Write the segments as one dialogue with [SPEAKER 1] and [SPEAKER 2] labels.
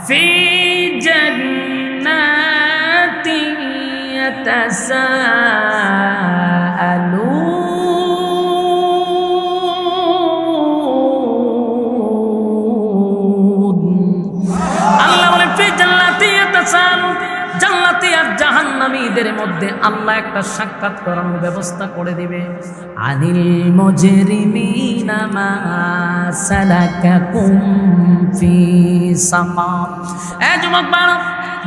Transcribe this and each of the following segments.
[SPEAKER 1] ফি জান্নাতিন ইয়াতাসাআলুন। আল্লাহ বলেন ফি জান্নাতিন ইয়াতাসাআলুন, জান্নাতি আর জাহান্নামীদের মধ্যে আল্লাহ একটা সাক্ষাৎ করানোর ব্যবস্থা করে দিবে। আনিল মুজরিমিনা মা সালাকাকুম ফি সাকার। যুবক বাড়া,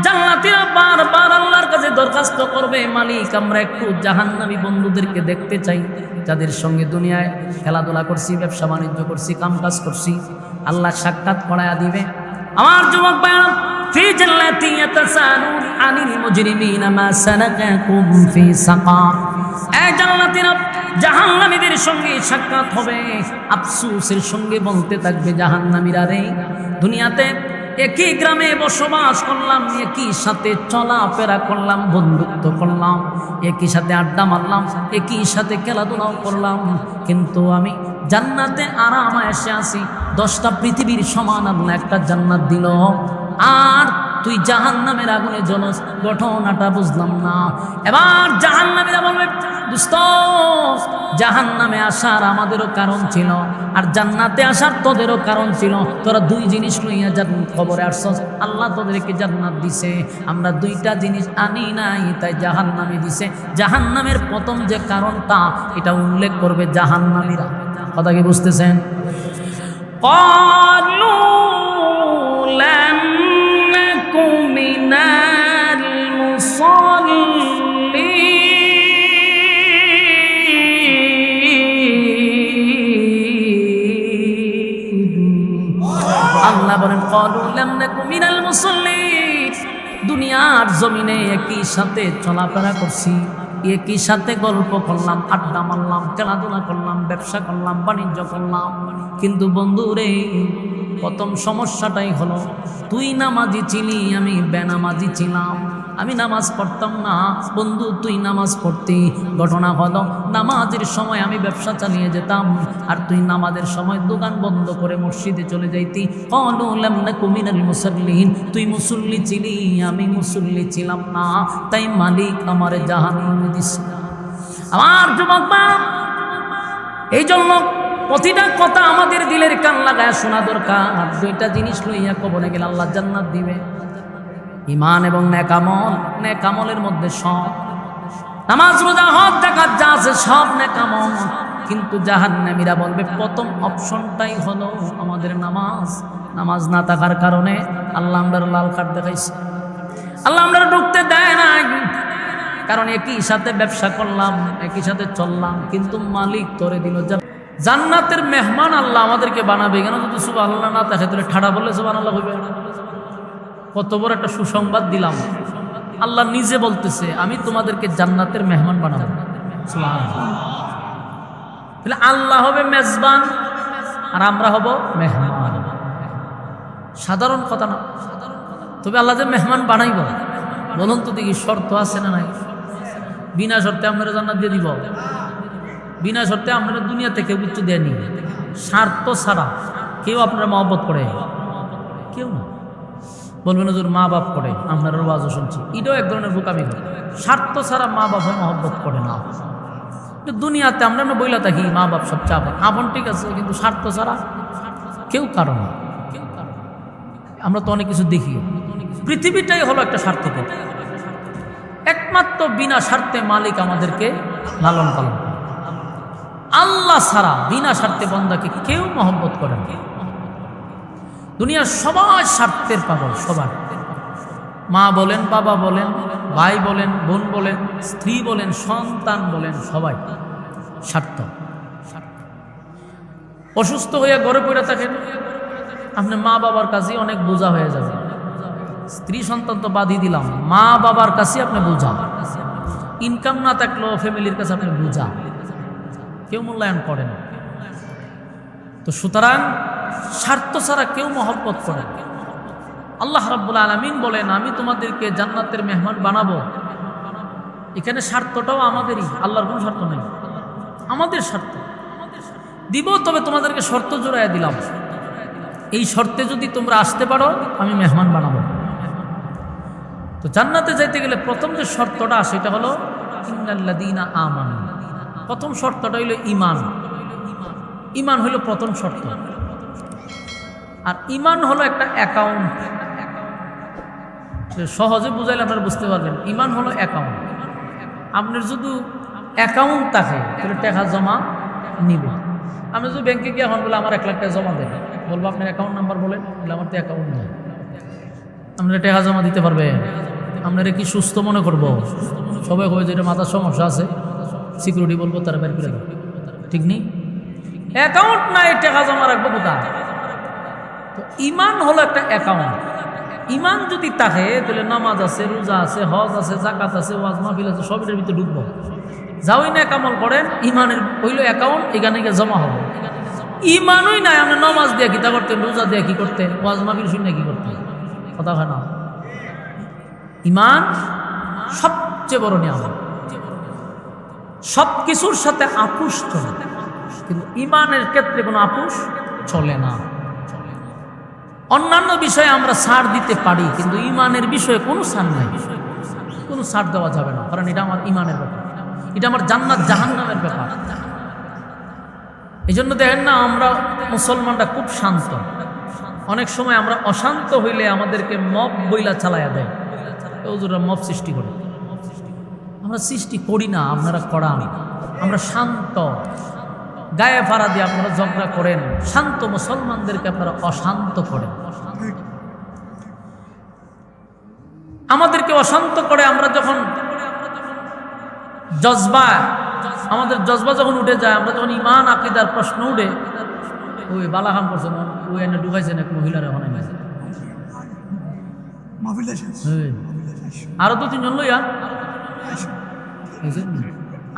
[SPEAKER 1] জান্নাতীরা বারবার আল্লাহর কাছে দরখাস্ত করবে, মালিক আমরা একটু জাহান্নামী বন্ধুদেরকে দেখতে চাই, যাদের সঙ্গে দুনিয়ায় খেলাধুলা করছি, ব্যবসা বাণিজ্য করছি, কামকাজ করছি। আল্লাহ সাক্ষাৎ করায়া দিবে। আমার যুবক বাড়া, ফি জান্নাতিন ইয়াতাসাআলুন আনিল মুজরিমিনা মা সালাকাকুম ফি সাকার। জান্নাতীরা জাহান্নামীদের সঙ্গে সাক্ষাৎ হবে, আফসোসের সঙ্গে বলতে থাকবে জাহান্নামীরা রে, দুনিয়াতে একই গ্রামে বসবাস করলাম, একই সাথে চলাফেরা করলাম, বন্ধুত্ব করলাম, একই সাথে আড্ডা মারলাম, একই সাথে খেলাধুলাও করলাম, কিন্তু আমি জান্নাতে আরামে এসে আসি। 10টা পৃথিবীর সমান আল্লাহ একটা জান্নাত দিল, আর তুই জাহান্নামের আগুনে জ্বলস, ঘটনাটা বুঝলাম না। এবার জাহান্নামীরা বলবে, দোস্ত জাহান্নামে আসার আমাদেরও কারণ ছিল, আর জান্নাতে আসার তোদেরও কারণ ছিল। তোরা দুই জিনিস লইয়া খবরে আসছস, আল্লাহ তোদেরকে জান্নাত দিছে, আমরা 2টা জিনিস আনি নাই, তাই জাহান্নামে দিছে। জাহান্নামের প্রথম যে কারণটা, এটা উল্লেখ করবে জাহান্নামীরা। কথা কি বুঝতেছেন? ক্বালু লাম নাকু মিনাল মুসাল্লিন। আল্লাহ বলেন ক্বালু লাম নাকু মিনাল মুসাল্লিন, দুনিয়ার জমিনে একই সাথে চলাফেরা করছি, একই সাথে গল্প করলাম, আড্ডা মারলাম, খেলাধুলা করলাম, ব্যবসা করলাম, বাণিজ্য করলাম, কিন্তু বন্ধু রে প্রথম সমস্যাটাই হলো তুই নামাজি ছিলি, আমি বেনামাজি ছিলাম। আমি নামাজ পড়তাম না, বন্ধু তুই নামাজ পড়তি। ঘটনা হলো নামাজের সময় আমি ব্যবসা চালিয়ে যেতাম, আর তুই নামাজের সময় দোকান বন্ধ করে মসজিদে চলে যাইতি। ক্বালু লাম নাকু মিনাল মুসাল্লিন, তুই মুসল্লি ছিলি, আমি মুসল্লি ছিলাম না, তাই মালিক আমারে জাহান্নামে দিছে। আমার যুবক বাপ, এই জন্য প্রতিটা কথা আমাদের দিলের কান লাগায় শোনা দরকার। 2টা জিনিস লইয়া কবরে গেলে আল্লাহ জান্নাত দিবে, ঈমান এবং নেক আমল। নেক আমলের মধ্যে সব, নামাজ রোজা হজ যাকাত যা আছে সব নেক আমল, কিন্তু জাহান্নামীরা বলবে প্রথম অপশনটাই হলো আমাদের নামাজ। নামাজ না থাকার কারণে আল্লাহ আমরা লাল কার্ড দেখাইছে, আল্লাহ আমরা ঢুকতে দেয় নাই, কারণ একই সাথে ব্যবসা করলাম, একই সাথে চললাম, কিন্তু মালিক তোরে দিল জান্নাতের মেহমান। আল্লাহ আমাদেরকে বানাবে কেন? যদি সুবহানাল্লাহ না থাকে তাহলে ঠাড়া বললে সুবহানাল্লাহ হইবে। কত বড় একটা সুসংবাদ দিলাম, আল্লাহ নিজে বলতেছে আমি তোমাদেরকে জান্নাতের মেহমান বানাবো। সুবহানাল্লাহ। তাহলে আল্লাহ হবে মেজবান আর আমরা হব মেহমান। সাধারণ কথা না, তবে আল্লাহ যে মেহমান বানাইব, বলুন তো দেখি শর্ত আছে না নাই? বিনা শর্তে আপনারা জান্নাত দিয়ে দিব? বিনা শর্তে আপনারা দুনিয়া থেকে উচ্চ দেয়নি, স্বার্থ ছাড়া। কেউ আপনারা মহব্বত করে? কেউ না। বলবেন হুজুর মা বাপ করে, আপনারা ওয়াজও শুনছি, এটাও এক ধরনের বোকামি করে। স্বার্থ ছাড়া মা বাপে মহব্বত করে না। দুনিয়াতে আমরা বইলা থাকি মা বাপ সবচেয়ে আপন, আপন ঠিক আছে, কিন্তু স্বার্থ ছাড়া কেউ কারো না। আমরা তো অনেক কিছু দেখি, পৃথিবীটাই হলো একটা স্বার্থপর। একমাত্র বিনা স্বার্থে মালিক আমাদেরকে লালন পালন করে। আল্লাহ ছাড়া বিনা স্বার্থে বান্দাকে কেউ মহব্বত করে না। দুনিয়ার সবাই স্বার্থের পাগল, সবার। মা বলেন, বাবা বলেন, ভাই বলেন, বোন বলেন, স্ত্রী বলেন, সন্তান বলেন, সবাই স্বার্থ। অসুস্থ হয়ে ঘরে পড়ে থাকেন, আপনি মা বাবার কাছে অনেক বোঝা হয়ে যাবে। স্ত্রী সন্তান তো বাদই দিলাম, মা বাবার কাছে আপনি বোঝা। ইনকাম না থাকলেও ফ্যামিলির কাছে আপনি বোঝা, কেউ মূল্যায়ন করেন। তো সুতরাং স্বার্থ ছাড়া কেউ মহব্বত করে। আল্লাহ রাব্বুল আলামিন বলেন আমি তোমাদেরকে জান্নাতের মেহমান বানাবো। এখানে স্বার্থটাও আমাদেরই, আল্লাহর কোনো স্বার্থ নেই, আমাদের স্বার্থ দিব। তবে তোমাদেরকে শর্ত জোড়াইয়া দিলাম, এই শর্তে যদি তোমরা আসতে পারো আমি মেহমান বানাবো। তো জান্নাতে যাইতে গেলে প্রথম যে শর্তটা সেটা হলো ইন্নাল্লাযীনা আমানু। প্রথম শর্তটা হইল ঈমান। ঈমান হইল প্রথম শর্ত। আর ঈমান হলো একটা অ্যাকাউন্ট। সহজে বুঝাইলে আপনারা বুঝতে পারবেন। ঈমান হলো অ্যাকাউন্ট। আপনার যদি অ্যাকাউন্ট থাকে তাহলে টাকা জমা নিবে। আমি যদি ব্যাংকে গিয়ে এখন বলে আমার 1 লাখ টাকা জমা দেন, বলবো আপনার অ্যাকাউন্ট নাম্বার বলেন, বলে আমার তো অ্যাকাউন্ট নেই। আপনারা টাকা জমা দিতে পারবেন? আপনারা কি সুস্থ মনে করব? সবাই কবে যে এটা মাথার সমস্যা আছে, সিকিউরিটি বলবো তারা বের করে দেবে। ঠিক নেই? অ্যাকাউন্ট নাই, টাকা জমা রাখবো কোথায়? তো ঈমান হলো একটা অ্যাকাউন্ট। ঈমান যদি থাকে তাহলে নামাজ আছে, রোজা আছে, হজ আছে, যাকাত আছে, ওয়াজ মাহফিল আছে, সবের ভিতরে ঢুকবো। যাওই না কামল করেন, ঈমানের হইল অ্যাকাউন্ট, এখানে গিয়ে জমা হবে। ঈমানই নাই, আপনি নামাজ দিয়ে কিতা করতেন, রোজা দিয়ে কি করতেন, ওয়াজ মাহফিল শুনে কি করতেন? কথা হয় না। ঈমান সবচেয়ে বড় নিয়ামত। সব কিছুর সাথে আপোষ চলে, কিন্তু ঈমানের ক্ষেত্রে কোনো আপোষ চলে না। অন্যান্য বিষয়ে আমরা ছাড় দিতে পারি, কিন্তু ঈমানের বিষয়ে কোনো ছাড় নাই, কোনো ছাড় দেওয়া যাবে না। কারণ এটা আমার ঈমানের ব্যাপার, এটা আমার জান্নাত জাহান্নামের ব্যাপার। এই জন্য দেখেন না, আমরা মুসলমানরা খুব শান্ত। অনেক সময় আমরা অশান্ত হইলে আমাদেরকে মব বইলা চালাইয়া দেয়, হুজুররা মব সৃষ্টি করে। আমরা সৃষ্টি করি না, আপনারা করান। আমরা শান্ত, গায়ে ফাড়া দিয়ে আপনারা ঝগড়া করেন, শান্ত মুসলমানদেরকে আপনারা অশান্ত করেন। আমাদেরকে অশান্ত করে আমরা যখন জজবা, আমাদের জজবা যখন উঠে যায়, আমরা যখন ঈমান আকীদার প্রশ্ন উঠে, ওই বালাহাম করছে না, ওই এনে ঢুকাইছেন এক মহিলার, এখন আরো 2-3 জন লইয়া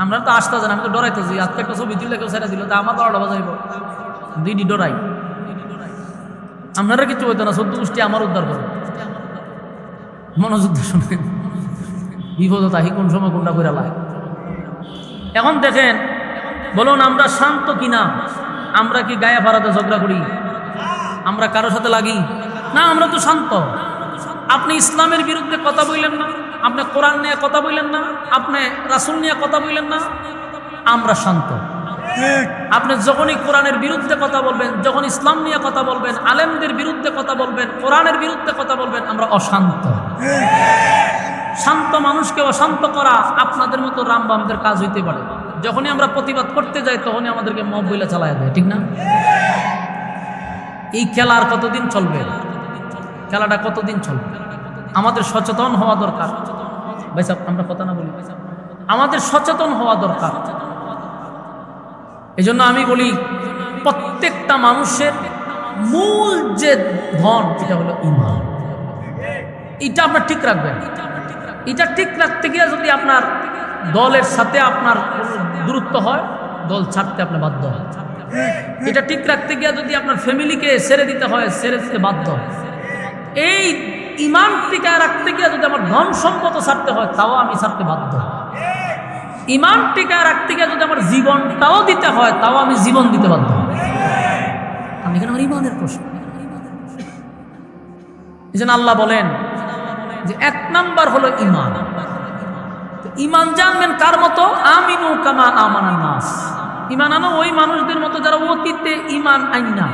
[SPEAKER 1] আমরা তো আসতে জানি। আমি তো ডরাইতেছি, আজকে একটা ছবি দিলে কেউ ছেড়ে দিল, তা আমার 12টা বাজাইব, দিনই ডরাই। আপনারা কিছু হইতো না, 14 গোষ্ঠী আমার উদ্ধার করে। মনোযুদ্ধ শুনে বিপদ তাহি কোন সময় কোনটা করে লাগে। এখন দেখেন, বলুন আমরা শান্ত কিনা? আমরা কি গায়ে ফাড়াতে ঝগড়া করি? আমরা কারোর সাথে লাগি না, আমরা তো শান্ত। আপনি ইসলামের বিরুদ্ধে কথা বললেন না, আপনি কোরআন নিয়ে কথা বললেন না, আপনি রাসূল নিয়ে কথা বললেন না, আমরা শান্ত। আপনি যখনই কোরআনের বিরুদ্ধে কথা বলবেন, যখন ইসলাম নিয়ে কথা বলবেন, আলেমদের বিরুদ্ধে কথা বলবেন, কোরআনের বিরুদ্ধে কথা বলবেন, আমরা অশান্ত। শান্ত মানুষকে অশান্ত করা আপনাদের মতো রামবামদের কাজ হইতে পারে। যখনই আমরা প্রতিবাদ করতে যাই, তখনই আমাদেরকে মব বইলা চালায় দেয়। ঠিক না? এই খেলা আর কতদিন চলবে? খেলাটা কতদিন চলবে? আমাদের সচেতন হওয়া দরকার। ভাই সাহেব, আমরা কথা না বলি, আমাদের সচেতন হওয়া দরকার। এই জন্য আমি বলি, প্রত্যেকটা মানুষের মূল যে ধন, এটা হলো ঈমান। এটা আপনার ঠিক রাখবেন। এটা ঠিক রাখতে গিয়ে যদি আপনার দলের সাথে আপনার দূরত্ব হয়, দল ছাড়তে আপনি বাধ্য হয়। এটা ঠিক রাখতে গিয়ে যদি আপনার ফ্যামিলিকে ছেড়ে দিতে হয়, ছেড়ে দিতে বাধ্য হয়। এই ঈমান টিকা রাখতে গিয়ে যদি আমার ধন সম্পদ ছাড়তে হয়, তাও আমি ছাড়তে বাধ্য। ঈমান টিকা রাখতে গিয়ে যদি আমার জীবনটাও দিতে হয়, তাও আমি জীবন দিতে বাধ্য। আমি এখানে আমার ঈমানের প্রশ্ন। এই জন্য আল্লাহ বলেন যে 1 নাম্বার হলো ঈমান। ঈমান জানবেন কার মতো? আমিনু কামা আমানান নাস। ঈমান আনো ওই মানুষদের মতো যারা অতীতে ঈমান আইনা,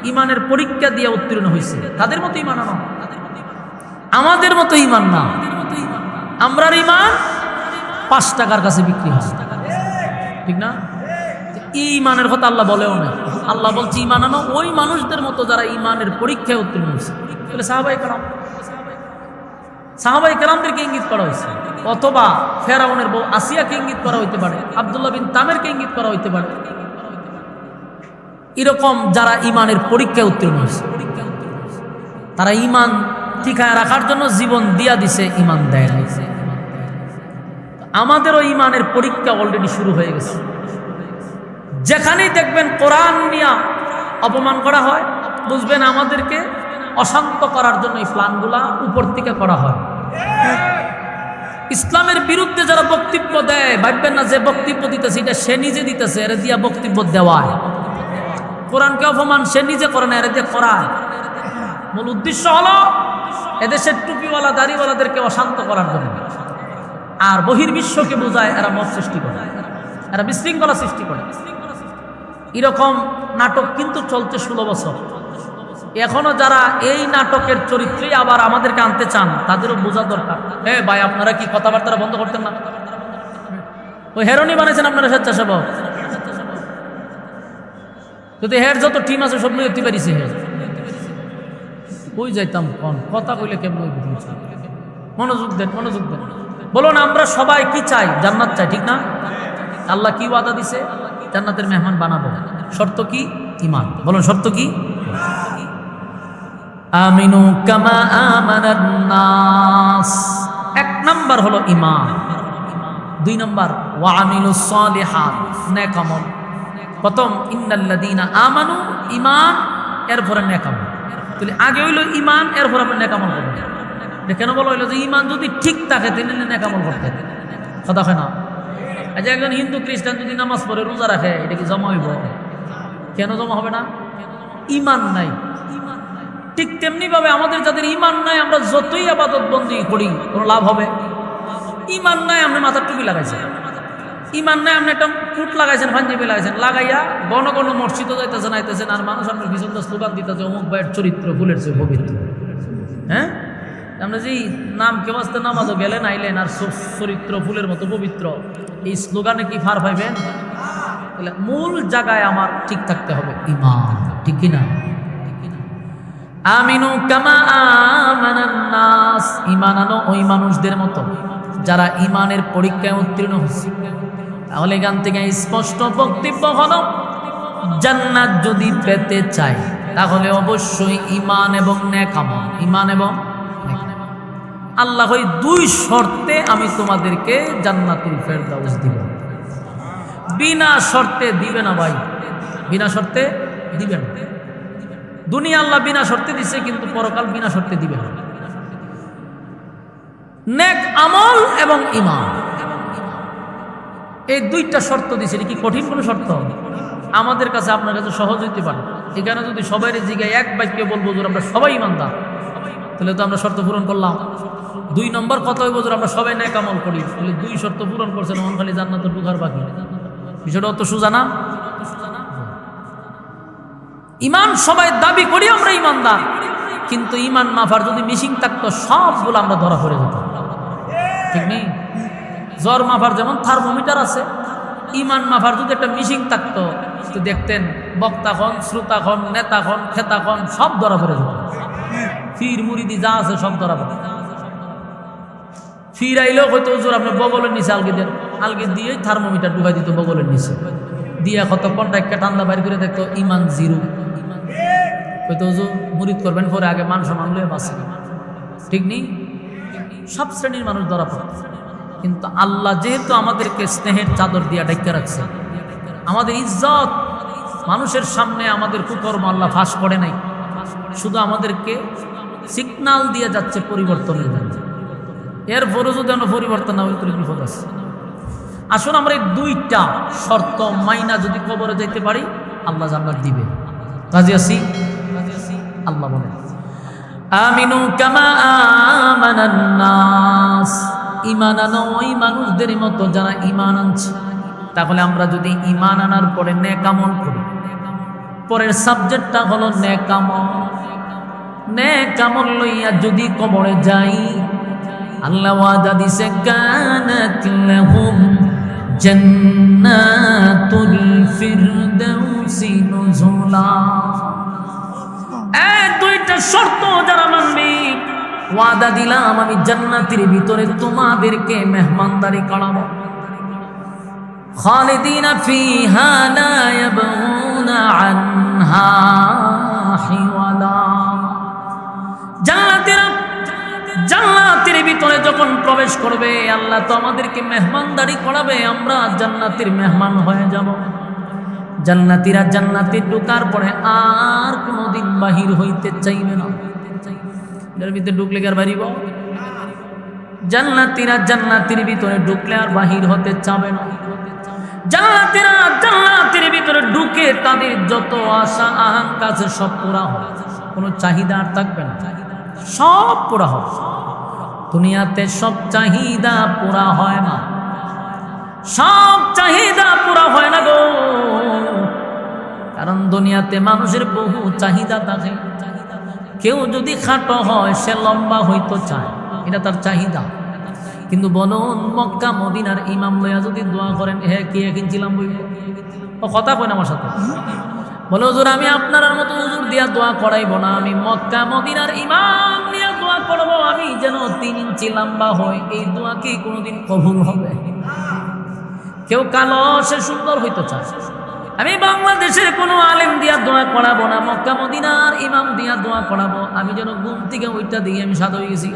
[SPEAKER 1] ঈমানের পরীক্ষা দিয়ে উত্তীর্ণ হয়েছে, তাদের মতো ঈমান আনো। আমাদের মতো ঈমান না। আমরার ঈমান 5 টাকার কাছে বিক্রি হয়, ঠিক না? এই ঈমানের কথা আল্লাহ বলেও না। আল্লাহ বলছে ঈমান আনো ওই মানুষদের মতো যারা ঈমানের পরীক্ষায় উত্তীর্ণ হয়েছে। তাহলে সাহাবায়ে কেরামদেরকে ইঙ্গিত করা হয়েছে, অথবা ফেরাউনের বউ আসিয়াকে ইঙ্গিত করা হইতে পারে, আব্দুল্লাহ বিন তামেরকে ইঙ্গিত করা হইতে পারে। এরকম যারা ঈমানের পরীক্ষায় উত্তীর্ণ হয়েছে, তারা ঈমান ঠিকায় রাখার জন্য জীবন দিয়া দিছে, ঈমান দেয় নাই। আমাদেরও ঈমানের পরীক্ষা অলরেডি শুরু হয়ে গেছে। যেখানেই দেখবেন কোরআন নিয়ে অপমান করা হয়, বুঝবেন আমাদেরকে অশান্ত করার জন্য এই প্ল্যানগুলা উপর থেকে করা হয়। ইসলামের বিরুদ্ধে যারা বক্তব্য দেয়, ভাববেন না যে বক্তব্য দিতেছে এটা সে নিজে দিতেছে, এর দিয়া বক্তব্য দেওয়ায়। কোরআনকে অপমান সে নিজে করে না, এরা দিয়ে করায়। মূল উদ্দেশ্য হলো এদেশের টুপিওয়ালা দাড়িওয়ালাদেরকে অশান্ত করার জন্য, আর বহির্বিশ্বকে বোঝায় এরা মত সৃষ্টি করে, এরা বিশৃঙ্খলা সৃষ্টি করে। এরকম নাটক কিন্তু চলছে 16 বছর। এখনো যারা এই নাটকের চরিত্রেই আবার আমাদেরকে আনতে চান তাদেরও বোঝা দরকার। ভাই আপনারা কি কথাবার্তা বন্ধ করতেন না? ওই হেরোনি বানাইছেন আপনারা স্বেচ্ছাসেবক, যদি হের যত টিম আছে সব নিয়ে পারিছে হে ওই যাইতাম কোন কথা কইলে কেমন। মনোযোগ দেন, মনোযোগ দেন। বলুন আমরা সবাই কি চাই? জান্নাত চাই, ঠিক না? আল্লাহ কি ওয়াদা দিছে? জান্নাতের মেহমান বানাবো। শর্ত কি? ঈমান। বলুন শর্ত কি? আমিনু কামা আমানান নাস। 1 নাম্বার হলো ঈমান, 2 নাম্বার ওয়া আমিলুস সালিহাত, নেক আমল। প্রথম ইন্নাল্লাযীনা আমানু, ঈমান, এরপরে নেক আমল। তাহলে আগে হইল ঈমান, এরপর আপনি নেক আমল করবেন। কেন বলা হইলো যে ঈমান যদি ঠিক থাকে তাহলে নেক আমল করতে কথা হয় না। আচ্ছা একজন হিন্দু খ্রিস্টান যদি নামাজ পড়ে রোজা রাখে, এটা কি জমা হইব? কেন জমা হবে না? ঈমান নাই। ঠিক তেমনি ভাবে আমাদের যাদের ঈমান নাই, আমরা যতই ইবাদত বন্দি করি কোনো লাভ হবে? ঈমান নাই, আপনি মাথার টুপি লাগাইছেন, ঈমান নাই, আপনি একটা কুট লাগাইছেন, পাঞ্জাবি লাগাইছেন, লাগাইয়া ঘন ঘন মসজিদও যাইতেছেন আইতেছেন, আর মানুষ আপনার পিছন স্লোগান দিতেছে অমুক ভাইয়ের চরিত্র ফুলের চেয়ে পবিত্র। হ্যাঁ, আপনি যে নাম কে বাঁচতে নামাজও গেলেন আইলেন, আর চরিত্র ফুলের মতো পবিত্র, এই স্লোগানে কি ফার পাইবেন? মূল জায়গায় আমার ঠিক থাকতে হবে ঈমান, ঠিক কিনা? আমিনু কামা আমানান নাস, ঈমান আনো ওই মানুষদের মতো যারা ঈমানের পরীক্ষায় উত্তীর্ণ হচ্ছে। তাহলে এখান থেকে স্পষ্ট বক্তব্য হলো জান্নাত যদি পেতে চাই তাহলে অবশ্যই ঈমান এবং নেক আমল। ঈমান এবং নেক আমল। আল্লাহ ওই 2 শর্তে আমি তোমাদেরকে জান্নাতুল ফেরদাউস দিব। বিনা শর্তে দিবে না ভাই, বিনা শর্তে দিবে না। দুনিয়া আল্লাহ বিনা শর্তে দিছে, কিন্তু পরকাল বিনা শর্তে দিবে না। নেক আমল এবং ঈমান, এই 2টা শর্ত দিছে। কি কঠিন কোনো শর্ত? আমাদের কাছে আপনার কাছে সহজ হইতে পারে। এখানে যদি সবাই জিগায় এক বাক্যে বলবো যে আমরা সবাই ঈমানদার, তাহলে তো আমরা শর্ত পূরণ করলাম। 2 নম্বর কথা হইব যে আমরা সবাই নেক আমল করি, তাহলে 2 শর্ত পূরণ করছেন, মন খালি জান্নাতে ঢোকার বাকি। বিষয়টা অত সোজা না। ঈমান সবাই দাবি করি আমরা ঈমানদার, কিন্তু ঈমান মাফার যদি মিশিং থাকতো সবগুলো আমরা ধরা পড়ে যেতাম, ঠিক নেই? জ্বর মাফার যেমন থার্মোমিটার আছে, ঈমান মাফার যদি একটা মিশিং থাকতো তো দেখতেন বক্তা খন, শ্রোতা খন, নেতা খন, খেতা খন সব ধরা পড়ে যেত। ফির মুরিদি যা আছে সব ধরা পড়ে। ফির আইলেও হয়তো হুজুর আপনার বগলের নিচে আলগি দেন, আলগি দিয়ে থার্মোমিটার ঢুকাই দিত বগলের নিচে দিয়ে, কতক্ষণটা একটা ঠান্ডা বাইর করে দেখতো ঈমান 0। হয়তো হুজুর মুরিদ করবেন, পরে আগে মান সম্মান লয়ে বাঁচে, ঠিক নেই? সব শ্রেণীর মানুষ ধরা পড়ে। কিন্তু আল্লাহ যেহেতু আমাদেরকে স্নেহের চাদর দিয়া ঢেকে রাখছে, আমাদের ইজ্জত মানুষের সামনে, আমাদের কুকর্ম আল্লাহ ফাঁস করে নাই, শুধু আমাদেরকে সিগনাল দিয়ে যাচ্ছে পরিবর্তনের জন্য। এরপরও যদি আমরা পরিবর্তন না হই তাহলে বিপদ আছে। আসুন আমরা এই 2টা শর্ত মাইনা যদি কবরে যাইতে পারি, আল্লাহ জান্নাত দিবে। রাজি আছি? আল্লাহ বলে আমিনু কামা আমানান নাস, ঈমান আনো ওই মানুষদের মতো যারা ঈমান আনছে। তাহলে আমরা যদি ঈমান আনার পরে নেক আমল করি, পরের সাবজেক্টটা হলো নেক আমল। নেক আমল লইয়া যদি কবরে যাই, আল্লাহ ওয়াদা দিছে কানাত লাহুম জান্নাতুল ফিরদাউসি নুজুলা। এই 2টা শর্ত যারা মানবে, ওয়াদা দিলাম আমি জান্নাতের ভিতরে তোমাদেরকে মেহমানদারি করাবো। খালিদিনা ফিহা লা ইয়াবগুনা আনহা হিওয়ালা। জান্নাতের ভিতরে যখন প্রবেশ করবে, আল্লাহ তো আমাদেরকে মেহমানদারি করাবে, আমরা জান্নাতের মেহমান হয়ে যাব। জান্নাতীরা জান্নাতে ঢোকার পরে আর কোনোদিন বাহির হইতে চাইবে না। এর ভিতরে ঢুকলে আর বাড়িব? জান্নাতীরা জান্নাতের ভিতরে ঢুকলে আর বাহির হতে চাবে না। জান্নাতীরা জান্নাতের ভিতরে ঢুকে তাদের যত আশা আকাঙ্ক্ষা আছে সব পুরা হবে, কোনো চাহিদা আর থাকবে না, সব পুরা হবে। দুনিয়াতে সব চাহিদা পুরা হয় না, সব চাহিদা পুরা হয় না গো, কারণ দুনিয়াতে মানুষের বহু চাহিদা থাকে। কেউ যদি খাটো হয় সে লম্বা হইতে চায়, এটা তার চাহিদা। কিন্তু বলুন মক্কা মদিনার ইমাম লইয়া যদি দোয়া করেন, হে কি কিনছিলাম বইব, ও কথা কয় না আমার সাথে, বলে হুজুর আমি আপনার মতো হুজুর দিয়া দোয়া করাইব না, আমি মক্কা মদিনার ইমাম নিয়ে দোয়া করব, আমি যেন 3 ইঞ্চি লম্বা হই, এই দোয়া কি কোনোদিন কবুল হবে? কেউ কালো সে সুন্দর হইতে চায়, আমি বাংলাদেশের কোনো আলেম দিয়া দোয়া করাবো না, মক্কা মদিনার ইমাম দিয়া দোয়া করাবো, আমি যেন ঘুম থেকে ওইটা দিয়ে আমি সাদা হয়ে গেছি,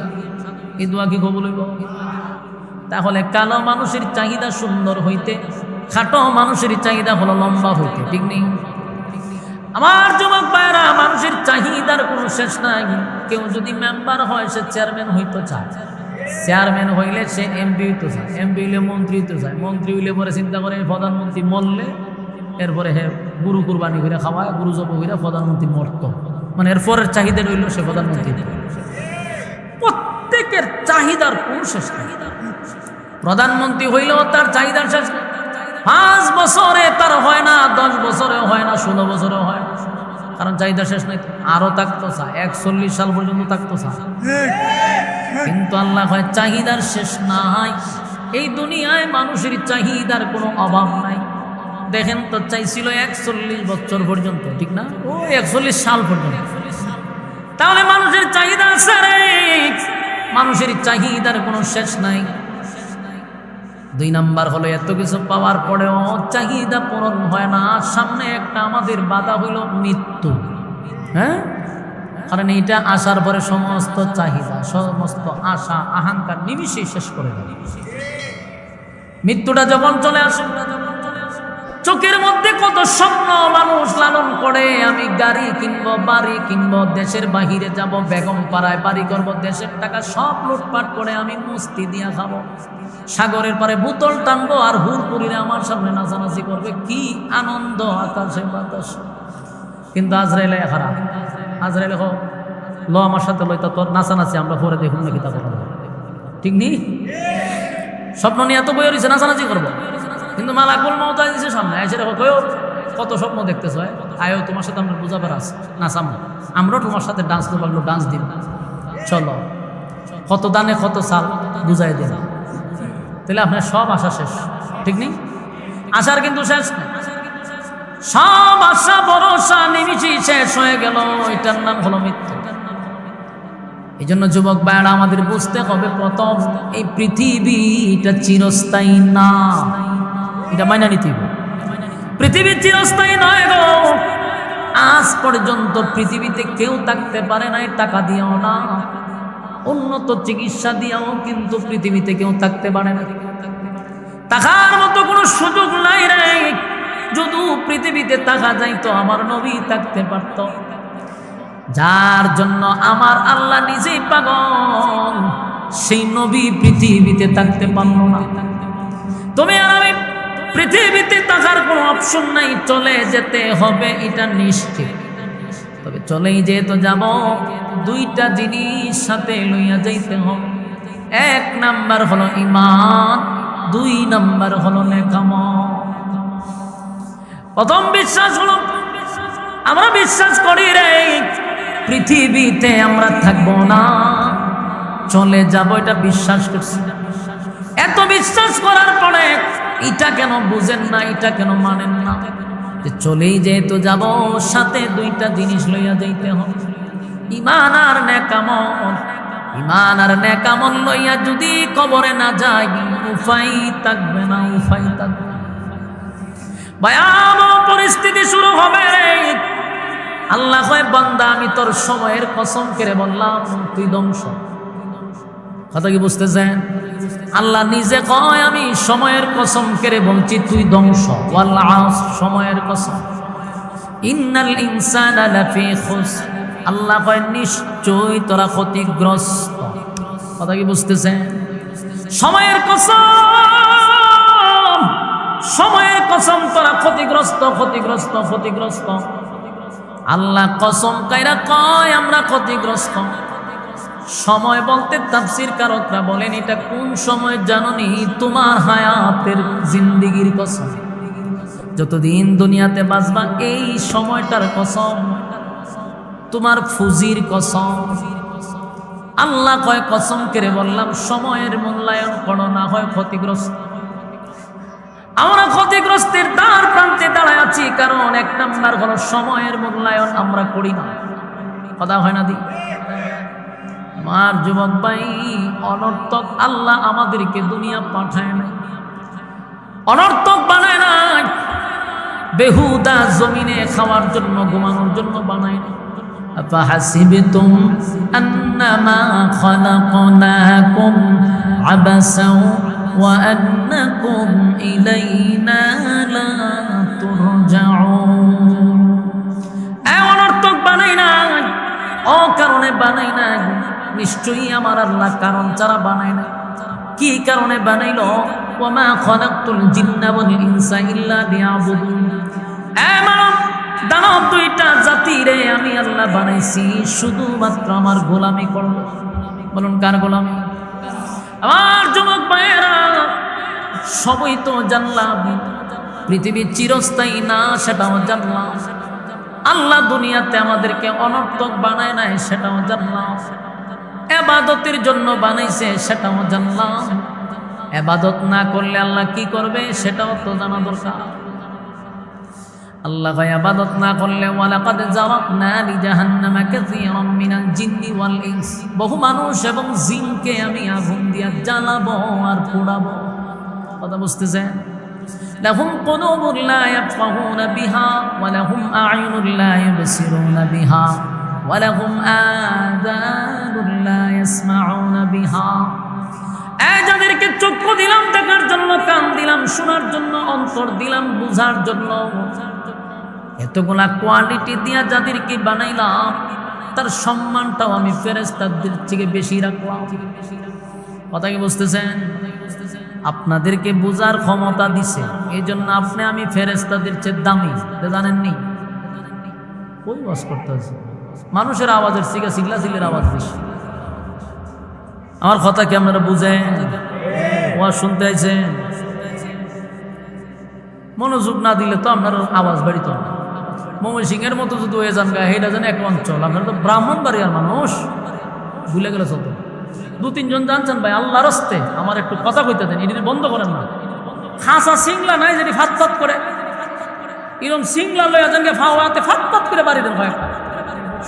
[SPEAKER 1] এই দোয়া কি কবুল হইব? তাহলে কালো মানুষের চাহিদা সুন্দর হইতে, খাটো মানুষের চাহিদা হলো লম্বা হইতে, ঠিক নেই? আমার যুবক ভাইরা, মানুষের চাহিদার কোনো শেষ নাই। কেউ যদি মেম্বার হয় সে চেয়ারম্যান হইতে চায়, চেয়ারম্যান হইলে সে এমপি হইতে চায়, এমপি হইলে মন্ত্রী হইতে চায়, মন্ত্রী হইলে পরে চিন্তা করে প্রধানমন্ত্রী মরলে এরপরে হে গুরু কুরবানি করে খাওয়ায়, গুরু জব করে প্রধানমন্ত্রী মরত, মানে এরপরের চাহিদা রইল সে প্রধানমন্ত্রী। প্রত্যেকের চাহিদার কোন শেষ নাই। প্রধানমন্ত্রী হইলেও তার চাহিদার শেষ নাই। 5 বছরে তার হয় না, 10 বছরেও হয় না, 16 বছরেও হয় না, কারণ চাহিদা শেষ নাই। আরো থাকতো চায়, 41 সাল পর্যন্ত থাকতো চায়, কিন্তু আল্লাহ হয় চাহিদার শেষ নাই। এই দুনিয়ায় মানুষের চাহিদার কোনো অভাব নাই। দেখেন তো চাইছিল 41 বছর পর্যন্ত, ঠিক না? ও 41 সাল পর্যন্ত, তাহলে মানুষের চাহিদা আছে রে, মানুষের চাহিদার কোনো শেষ নাই। 2 নাম্বার হলো এত কিছু পাওয়ার পরেও চাহিদা পূরণ হয় না। সামনে একটা আমাদের বাধা হইল মৃত্যু, হ্যাঁ, কারণ এইটা আসার পরে সমস্ত চাহিদা, সমস্ত আশা আকাঙ্ক্ষা নিমিষেই শেষ করে দেয়। মৃত্যুটা যখন চলে আসে, চোখের মধ্যে কত স্বপ্ন মানুষ লালন করে, আমি গাড়ি কিনবো, বাড়ি কিনবো, দেশের বাহিরে যাব, বেগম পাড়ায় বাড়ি করবো, দেশের টাকা সব লুটপাট করে আমি মস্তি দিয়া খাবো, সাগরের পারে বোতল টানবো, আর হুরপুরিরা আমার সামনে নাচানাচি করবে, কি আনন্দ আকাশে বাতাস। কিন্তু আজরাইলে খারাপ, আজরাইলে ল আমার সাথে লইতা তোর নাচানাচি আমরা পরে দেখুন নাকি, তা কথা ঠিক নেই। স্বপ্ন নিয়ে এত বই রয়েছে নাচানাচি করবো, কিন্তু মালাকুল মউত দিছে সামনে এসে দেখো কত স্বপ্ন দেখতেছ, আয়ো তোমার সাথে আমরা বুঝাবার আছে, নাচাম, আমরাও তোমার সাথে ডান্স তো পারলো, ডান্স দিব, চলো, কত দানে কত সাল বুঝাই দিন, তাহলে আপনার সব আশা শেষ, ঠিক নেই? আশার কিন্তু শেষ নেই, সব আশা ভরসা নিমিষেই শেষ হয়ে গেল, এটার নাম হলো মৃত্যু। এই জন্য যুবক ভাইরা আমাদের বুঝতে হবে, প্রথম এই পৃথিবীটা চিরস্থায়ী না, এটা মাইনা নিতে হবে। পৃথিবী চিরস্থায়ী নয় গো। আজ পর্যন্ত পৃথিবীতে কেউ থাকতে পারে নাই টাকা দিয়েও না, উন্নত চিকিৎসা দিয়েও কিন্তু পৃথিবীতে কেউ থাকতে পারে না। টাকার মতো কোনো সুযোগ নাই রে। যদি পৃথিবীতে টাকা যাইতো আমার নবী থাকতে পারত, যার জন্য আমার আল্লাহ নিজেই পাগল, সেই নবী পৃথিবীতে থাকতে পারল না। তুমি আর আমি পৃথিবীতে থাকার কোনো অপশন নাই, চলে যেতে হবে এটা নিশ্চিত। তবে চলেই যেহেতু যাব, 2টা জিনিস সাথে লইয়া যাইতে হবে। 1 নাম্বার হলো ঈমান, 2 নাম্বার হলো নেকামল। প্রথম বিশ্বাস হলো আমরা বিশ্বাস করি রে পৃথিবীতে আমরা থাকবো না, চলে যাব, এটা বিশ্বাস করছি। এত বিশ্বাস করার পরে এটা কেন বুঝেন না, এটা কেন মানেন না, যে চলেই যেহেতু যাব, সাথে 2টা জিনিস লইয়া যাইতে হবে, ঈমান আর নেকামল। ঈমান আর নেকামল লইয়া যদি কবরে না যাই, উপায় থাকবে না, উপায় থাকবে না। ভয়াবহ পরিস্থিতি শুরু হবে রে। আল্লাহ কয় বান্দা আমি তোর সময়ের কসম করে বললাম তুই ধ্বংস। কথা কি বুঝতেছেন? আল্লাহ নিজে কয় আমি সময়ের কসম করে বলছি তুই ধ্বংস। ওয়াল আসর, সময়ের কসম। ইন্নাল ইনসানা লাফি খুসর, আল্লাহ কয় নিশ্চয় তোরা ক্ষতিগ্রস্ত। কথা কি বুঝতেছেন? সময়ের কসম, সময়ের কসম তোরা ক্ষতিগ্রস্ত ক্ষতিগ্রস্ত ক্ষতিগ্রস্ত। আল্লাহ কসম কাইরা কয় আমরা ক্ষতিগ্রস্ত। সময় বলতে তাফসীর কারকরা বলেন এটা কোন সময় জানোনি? তোমার হায়াতের জিন্দেগির কসম, যতদিন দুনিয়াতে বাঁচবা এই সময়টার কসম, তোমার ফুজির কসম। আল্লাহ কয় কসম করে বললাম সময়ের মূল্যায়ন করো, না হয় ক্ষতিগ্রস্ত। আমরা ক্ষতিগ্রস্তের দ্বার প্রান্তে দাঁড়ায় আছি, কারণ এক নাম্বার হলো সময়ের মূল্যায়ন আমরা করি না। কথা হয় না দি? আমার যুবক ভাই, অনর্থক আল্লাহ আমাদেরকে দুনিয়া পাঠায় না, অনর্থক বানায় না, বেহুদা জমিনে খাওয়ার জন্য ঘুমানোর জন্য বানায় না। أفحسبتم أنما خلقناكم عبثا وأنكم إلينا لا ترجعون। অনর্থক বানাই না, অকারণে বানাই না। নিশ্চয়ই আমার আল্লাহ কারণ ছাড়া বানায় না। কি কারণে বানাইলো? ওয়ামা খালাকতুল জিন্না ওয়াল ইনসা ইল্লা লিয়াবুদুন। দানব দুইটা জাতিরে আমি আল্লাহ বানাইছি শুধুমাত্র আমার গোলামি করব। বলুন কার গোলামি? আমার যুবক ভাইয়েরা, সবই তো জানলাম পৃথিবী চিরস্থায়ী না, সেটাও জানলাম। আল্লাহ দুনিয়াতে আমাদেরকে অনর্থক বানায় নাই, সেটাও জানলাম। ইবাদতের জন্য বানাইছে, সেটাও জানলাম। ইবাদত না করলে আল্লাহ কি করবে সেটাও তো জানা দরকার। আল্লাহ ইবাদত না করলে ওয়ালাকাদ জারাকনা লিজাহান্নামা কাসীরাম মিনাল জিন্নি ওয়াল ইনস, বহু মানুষ এবং জিনকে আমি আগুন দিয়া জ্বালাবো আর পোড়াবো। কথা বুঝতেছেন? লাহুম কুলুবুন লা ইয়াফকাহুনা বিহা ওয়া লাহুম আ'য়ুনুন লা ইবসিরুনা বিহা ওয়া লাহুম আযানুন লা ইয়াসমাউনা বিহা। যাদেরকে চক্ষু দিলাম দেখার জন্য, কান দিলাম শোনার জন্য, অন্তর দিলাম বুঝার জন্য, এতগুলা কোয়ালিটি দিয়া যাদেরকে বানাইলাম তার সম্মানটাও আমি ফেরেশতাদের থেকে বেশি রাখলাম। কথা কি বুঝতেছেন? আপনাদেরকে বুঝার ক্ষমতা দিছে, এই জন্য আপনি আমি ফেরেশতাদের চেয়ে দামি, জানেননি? ওই ওয়াজ করতে আছে মানুষের আওয়াজের থেকে চিল্লাচিল্লির আওয়াজ বেশি। আমার কথা কি আপনারা বুঝেন? ওয়াজ শুনতে আইছেন, মনোযোগ না দিলে তো আপনার আওয়াজ বাড়িত না। ময়মনসিংহের মতো যদি হয়ে যান গা, এটা যেন এক অঞ্চল। আপনারা তো ব্রাহ্মণবাড়িয়ার মানুষ, ভুলে গেলে চলতো। দু তিনজন জানছেন ভাই আল্লাহর রাস্তে আমার একটু কথা কইতে দেন, এটি বন্ধ করেন না। খাঁচা সিংলা নাই যেটি ফাত ফাত করে, এরকম সিংলা লয়া যান গে ফাওয়াতে ফাত ফাত করে বাড়ি দেন কয়েকটা।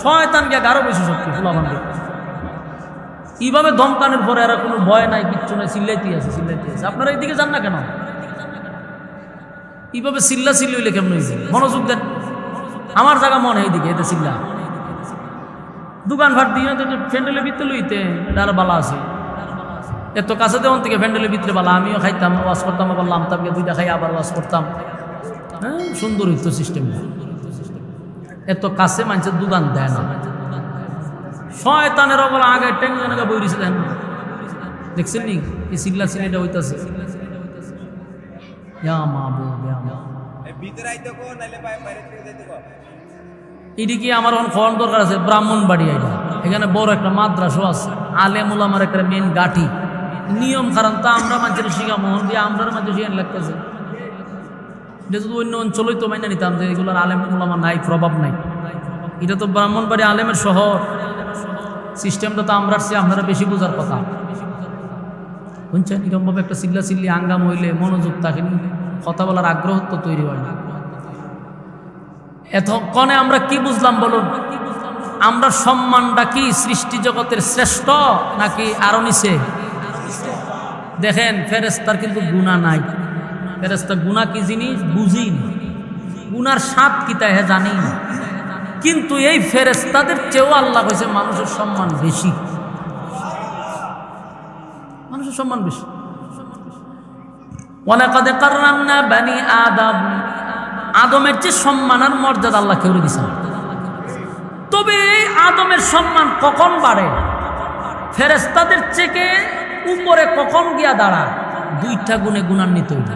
[SPEAKER 1] শয়তান গিয়া গারো বেশি শক্তি ফুলাবান্ডি। এইভাবে দমকানের পরে আর কোনো ভয় নাই, কিচ্ছু নাই, চিল্লাইতে আছে চিল্লাইতে আছে। আপনারা এইদিকে যান না কেন? এইভাবে চিল্লা চিল্লি হইলে কেমন হয়েছে? মনোযোগ দেন। আমার জায়গা মনে এইদিকে, এতে চিল্লা দোকান ভাট দিয়ে ফ্যান্ডেলের ভিতরে লইতে এটা আর বালা আছে। এত কাছে দেওয়ান থেকে ফ্যান্ডেলের ভিতরে বালা। আমিও খাইতাম, ওয়াশ করতাম, আবার লামতামকে দুইটা খাই আবার ওয়াশ করতাম। হ্যাঁ, সুন্দর হইতো সিস্টেমটা। এত কাছে মানুষের দোকান দেয় না। শয়তানের বলে আগে টেঙ্গানকে বইরিছে দেন, দেখছেন নি? এই চিল্লা চিল্লিটা হইতাছে। এদিকে আমার এখন ফোন দরকার আছে ব্রাহ্মণবাড়ি। এখানে বড় একটা মাদ্রাসা আছে, আলেম উলামার একটা মেন গাঠি। নিয়ম কারণ তা আমরা মানুষের শিখা মোহন দিয়ে আমরা মানুষের শিখান লাগতেছে। এটা যদি অন্য অঞ্চলই তো মাইনা নিতাম যে এগুলোর আলেম উলামা নাই, প্রভাব নাই। এটা তো ব্রাহ্মণবাড়ি আলেমের শহর। সিস্টেমটা তো আমরা আপনারা বেশি বোঝার কথা। বুঝছেন? এরকমভাবে একটা চিল্লা চিল্লি আঙ্গাম হইলে মনোযোগ থাকে, কথা বলার আগ্রহ তো তৈরি হয় না। এতক্ষণে আমরা কি বুঝলাম বলুন? আমরা সম্মানটা কি সৃষ্টি জগতের শ্রেষ্ঠ নাকি আরো নিচে? দেখেন ফেরেশতার কিন্তু গুনাহ নাই। ফেরেশতা গুনাহ কি জিনিস বুঝি না, গুনার স্বাদ কি তাই জানি না। কিন্তু এই ফেরেশতাদের চেয়েও আল্লাহ কইছে মানুষের সম্মান বেশি, মানুষের সম্মান বেশি। ওয়ালাকাদ কাররামনা বানি আদম, আদমের যে সম্মান আর মর্যাদা আল্লাহ কেউ দিয়েছেন। তবে আদমের সম্মান কখন বাড়ে? ফেরেশতাদের থেকে উপরে কখন গিয়া দাঁড়ায়? দুইটা গুণে গুণান্বিত হইল।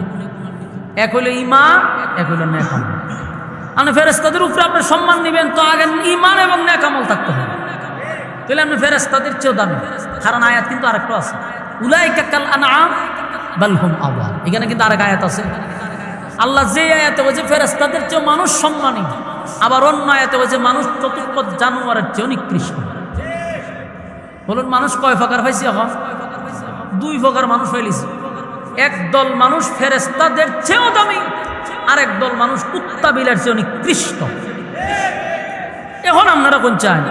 [SPEAKER 1] এক হইল ঈমান, এক হইল নেক আমল। আপনি ফেরেশতাদের উপরে আপনি সম্মান নেবেন তো আগে ঈমান এবং নেক আমল থাকতে হবে, তাহলে আপনি ফেরেশতাদের চেয়েও দামি। কারণ আয়াত কিন্তু আরেকটা আছে, উলাইকা কাল আনআম বাল হুম আযাল। এখানে কিন্তু আরেক আয়াত আছে। আল্লাহ যে আয়াতে বলছে ফেরেশতাদের চেয়েও মানুষ সম্মানী, আবার অন্য আয়াতে বলছে মানুষ চতুষ্পদ জানোয়ারের চেয়েও নিকৃষ্ট। বলুন মানুষ কয় প্রকার পাইছি? এখন 2 প্রকার মানুষ পাইলিছি। একদল মানুষ ফেরেশতাদের চেয়েও দামি, আরেক দল মানুষ কুত্তা বিলের চেয়েও নিকৃষ্ট। এখন আপনারা কোন চান?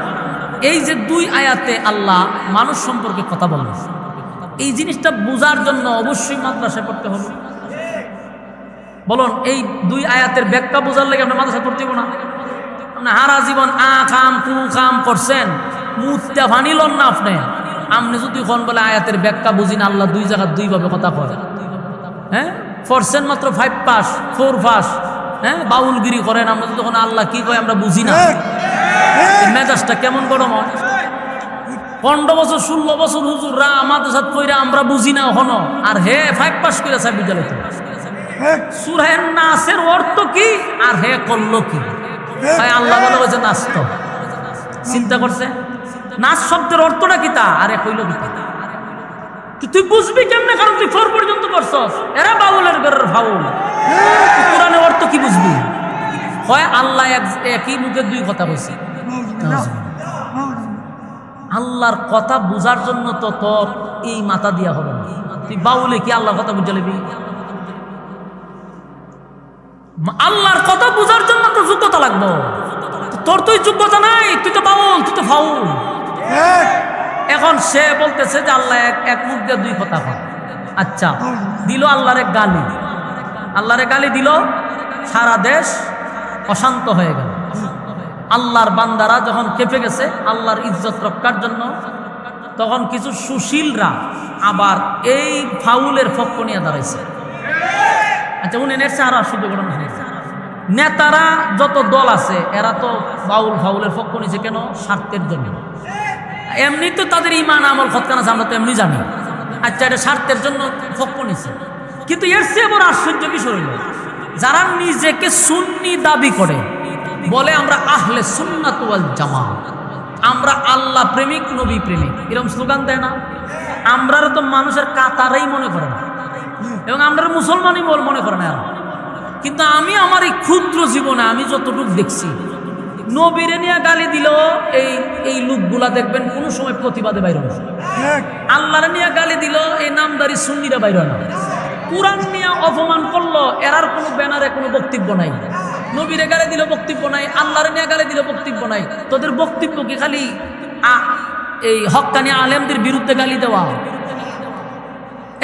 [SPEAKER 1] এই যে 2 আয়াতে আল্লাহ মানুষ সম্পর্কে কথা বললেন, এই জিনিসটা বোঝার জন্য অবশ্যই মাদ্রাসায় পড়তে হবে। বলুন এই 2 আয়াতের ব্যাখ্যা বোঝার লেগে আপনি মাদ্রাসায় পড়তে হবে না? আপনি হারা জীবন খাম কু খাম করছেন, মুত্তা ভানিলন না আপনি। আপনি যদি কোন বলে আয়াতের ব্যাখ্যা বুঝি না, আল্লাহ 2 জায়গায় 2 ভাবে কথা কয়, হ্যাঁ পড়ছেন মাত্র 5 পাস 4 পাস, হ্যাঁ বাউলগিরি করেন। আমরা তো তখন আল্লাহ কি কয় আমরা বুঝি না, মেজাজটা কেমন গরম হয়। 15 বছর 16 বছর হুজুররা আমাদের সাথে কইরা আমরা বুঝি না এখনো, আর হে 5 পাস করে সাহেব বিদ্যালয় সূরা নাসের অর্থ কি আর হে করলো কি? ভাই আল্লাহ বলে হয়েছে নাস। তো চিন্তা করছে নাস শব্দের অর্থটা কি তা? আরে কইল কি তুই বুঝবি কেমনে? কারণ তুই 4 পর্যন্ত পড়ছস। এরা বাউলের ঘরের ফাউল, কোরআনের অর্থ কি বুঝবি? হয় আল্লাহ একই মুখে 2 কথা বলছে। আল্লাহর কথা বুঝার জন্য তো তোর এই মাথা দিয়া হবে না। তুই বাউলে কি আল্লাহর কথা বুঝে নিবি? আল্লাহর কথা বুঝার জন্য তো যোগ্যতা লাগবে। তোর তুই যোগ্যতা নাই, তুই তো বাউল, তুই তো ফাউল। এখন সে বলতেছে যে আল্লাহ এক মুখ দিয়ে 2 কথা হয়। আচ্ছা দিল আল্লাহর এক গালি, আল্লাহরে গালি দিল, সারা দেশ অশান্ত হয়ে গেল। আল্লাহর বান্দারা যখন খেপে গেছে আল্লাহর ইজ্জত রক্ষার জন্য, তখন কিছু সুশীলরা আবার এই ফাউলের পক্ষ নিয়ে দাঁড়াইছে। আচ্ছা উনি নেটছে আরো শুদ্ধ ঘটনা। নেতারা যত দল আছে এরা তো বাউল ফাউলের পক্ষ নিছে কেন? স্বার্থের জন্য। এমনি তো তাদের ঈমান আমল খতকান আছে, আমরা তো এমনি জানি। আচ্ছা এটা স্বার্থের জন্য পক্ষ নিছে। কিন্তু এর চেয়ে বড় আশ্চর্য বিষয় হইল, যারা নিজেকে সুন্নি দাবি করে, বলে আমরা আহলে সুন্নাত ওয়াল জামাত, আমরা আল্লাহ প্রেমিক নবী প্রেমিক, এরকম স্লোগান দেয় না? আমরা তো মানুষের কাতারেই মনে করে না, এবং আমরা মুসলমানই মনে করে না। কিন্তু আমি আমার এই ক্ষুদ্র জীবনে আমি যতটুকু দেখছি, নবীরে নিয়ে গালি দিল এই লোকগুলা দেখবেন কোনো সময় প্রতিবাদে বাইর না। আল্লাহরে নিয়ে গালি দিল এই নামদারি সুন্নিরা বাইর না। কুরআন নিয়ে অপমান করলো, এরার কোনো ব্যানারে কোনো বক্তব্য নাই। নবীরে গালি দিল বক্তব্য নাই, আল্লাহরে নিয়ে গালি দিল বক্তব্য নাই। তোদের বক্তব্য কি খালি এই হক্কানি আলেমদের বিরুদ্ধে গালি দেওয়া?